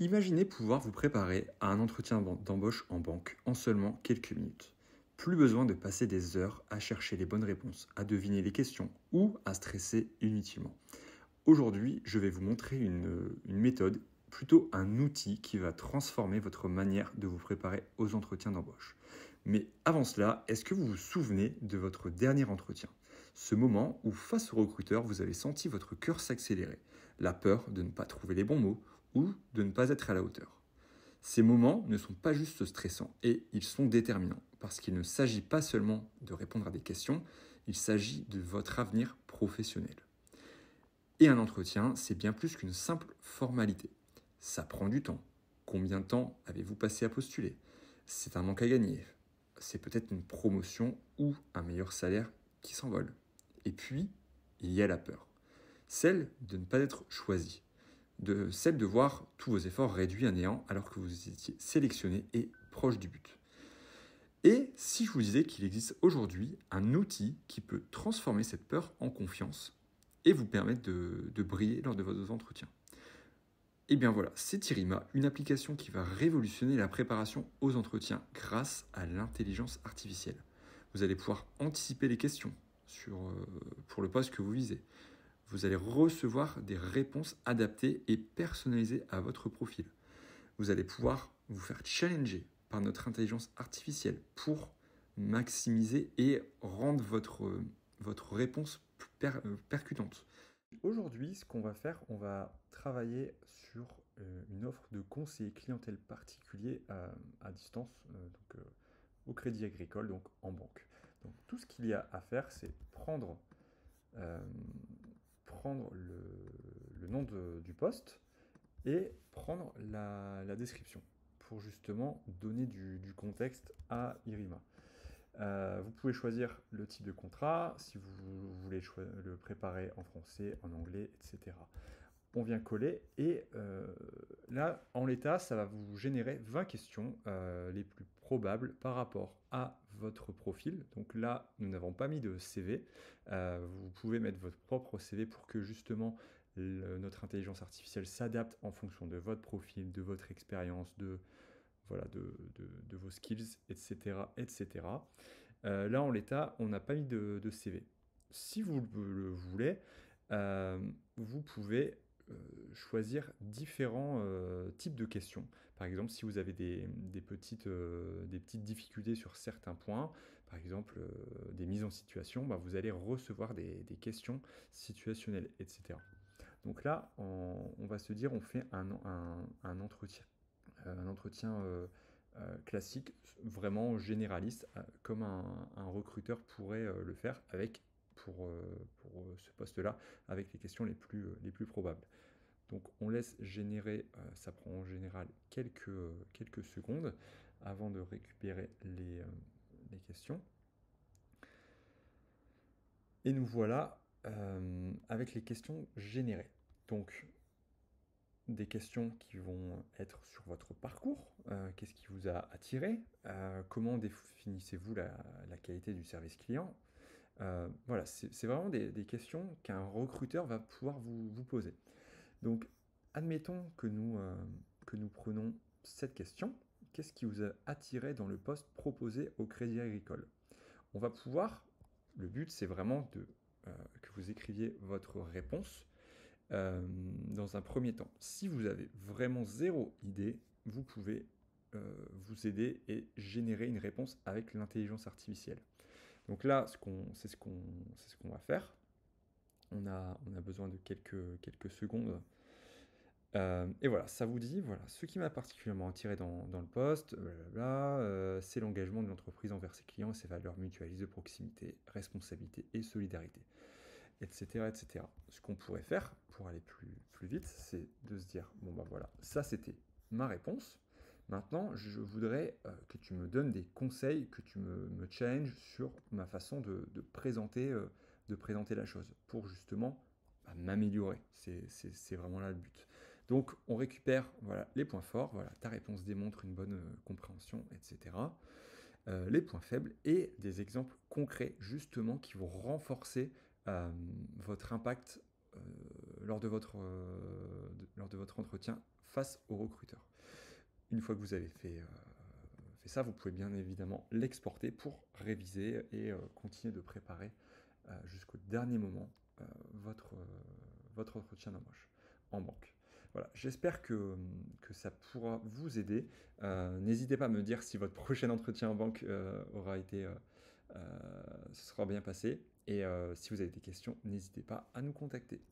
Imaginez pouvoir vous préparer à un entretien d'embauche en banque en seulement quelques minutes. Plus besoin de passer des heures à chercher les bonnes réponses, à deviner les questions ou à stresser inutilement. Aujourd'hui, je vais vous montrer une méthode, plutôt un outil qui va transformer votre manière de vous préparer aux entretiens d'embauche. Mais avant cela, est-ce que vous vous souvenez de votre dernier entretien? Ce moment où face au recruteur, vous avez senti votre cœur s'accélérer, la peur de ne pas trouver les bons mots ou de ne pas être à la hauteur. Ces moments ne sont pas juste stressants et ils sont déterminants parce qu'il ne s'agit pas seulement de répondre à des questions, il s'agit de votre avenir professionnel. Et un entretien, c'est bien plus qu'une simple formalité. Ça prend du temps. Combien de temps avez-vous passé à postuler? C'est un manque à gagner. C'est peut-être une promotion ou un meilleur salaire qui s'envole. Et puis, il y a la peur. Celle de ne pas être choisi. Celle de voir tous vos efforts réduits à néant alors que vous étiez sélectionné et proche du but. Et si je vous disais qu'il existe aujourd'hui un outil qui peut transformer cette peur en confiance et vous permettre de briller lors de vos entretiens. Et bien voilà, c'est Irima, une application qui va révolutionner la préparation aux entretiens grâce à l'intelligence artificielle. Vous allez pouvoir anticiper les questions pour le poste que vous visez. Vous allez recevoir des réponses adaptées et personnalisées à votre profil. Vous allez pouvoir vous faire challenger par notre intelligence artificielle pour maximiser et rendre votre réponse percutante. Aujourd'hui, ce qu'on va faire, on va travailler sur une offre de conseiller clientèle particulier à distance, au Crédit Agricole, donc en banque. Donc tout ce qu'il y a à faire, c'est euh, prendre le nom du poste et prendre la description pour justement donner du contexte à Irima. Vous pouvez choisir le type de contrat, si vous voulez le préparer en français, en anglais, etc. On vient coller et là, en l'état, ça va vous générer 20 questions les plus probables par rapport à votre profil. Donc là, nous n'avons pas mis de CV. Vous pouvez mettre votre propre CV pour que justement notre intelligence artificielle s'adapte en fonction de votre profil, de votre expérience, de vos skills, etc. etc. Là, en l'état, on n'a pas mis de CV. Si vous le voulez, vous pouvez choisir différents types de questions. Par exemple, si vous avez des petites difficultés sur certains points, par exemple des mises en situation, bah, vous allez recevoir des questions situationnelles, etc. Donc là, on va se dire, on fait un entretien, classique, vraiment généraliste, comme un recruteur pourrait le faire pour ce poste-là, avec les questions les plus probables. Donc on laisse générer, ça prend en général quelques secondes avant de récupérer les questions. Et nous voilà avec les questions générées. Donc des questions qui vont être sur votre parcours, qu'est-ce qui vous a attiré, comment définissez-vous la qualité du service client. Voilà, c'est vraiment des questions qu'un recruteur va pouvoir vous poser. Donc, admettons que nous prenons cette question. Qu'est-ce qui vous a attiré dans le poste proposé au Crédit Agricole? On va pouvoir, le but c'est vraiment que vous écriviez votre réponse dans un premier temps. Si vous avez vraiment zéro idée, vous pouvez vous aider et générer une réponse avec l'intelligence artificielle. Donc là, c'est ce qu'on va faire. On a besoin de quelques secondes. Et voilà, ça vous dit, voilà, ce qui m'a particulièrement attiré dans le poste, c'est l'engagement de l'entreprise envers ses clients et ses valeurs mutualistes de proximité, responsabilité et solidarité, etc., etc. Ce qu'on pourrait faire pour aller plus vite, c'est de se dire, bon ben voilà, ça c'était ma réponse. Maintenant, je voudrais que tu me donnes des conseils, que tu me challenges sur ma façon de présenter la chose, pour justement bah, m'améliorer. C'est vraiment là le but. Donc, on récupère voilà, les points forts, voilà, ta réponse démontre une bonne compréhension, etc. Les points faibles et des exemples concrets justement qui vont renforcer votre impact lors de votre entretien face au recruteur. Une fois que vous avez fait ça, vous pouvez bien évidemment l'exporter pour réviser et continuer de préparer jusqu'au dernier moment votre entretien d'embauche en banque. Voilà, j'espère que ça pourra vous aider. N'hésitez pas à me dire si votre prochain entretien en banque se sera bien passé. Et si vous avez des questions, n'hésitez pas à nous contacter.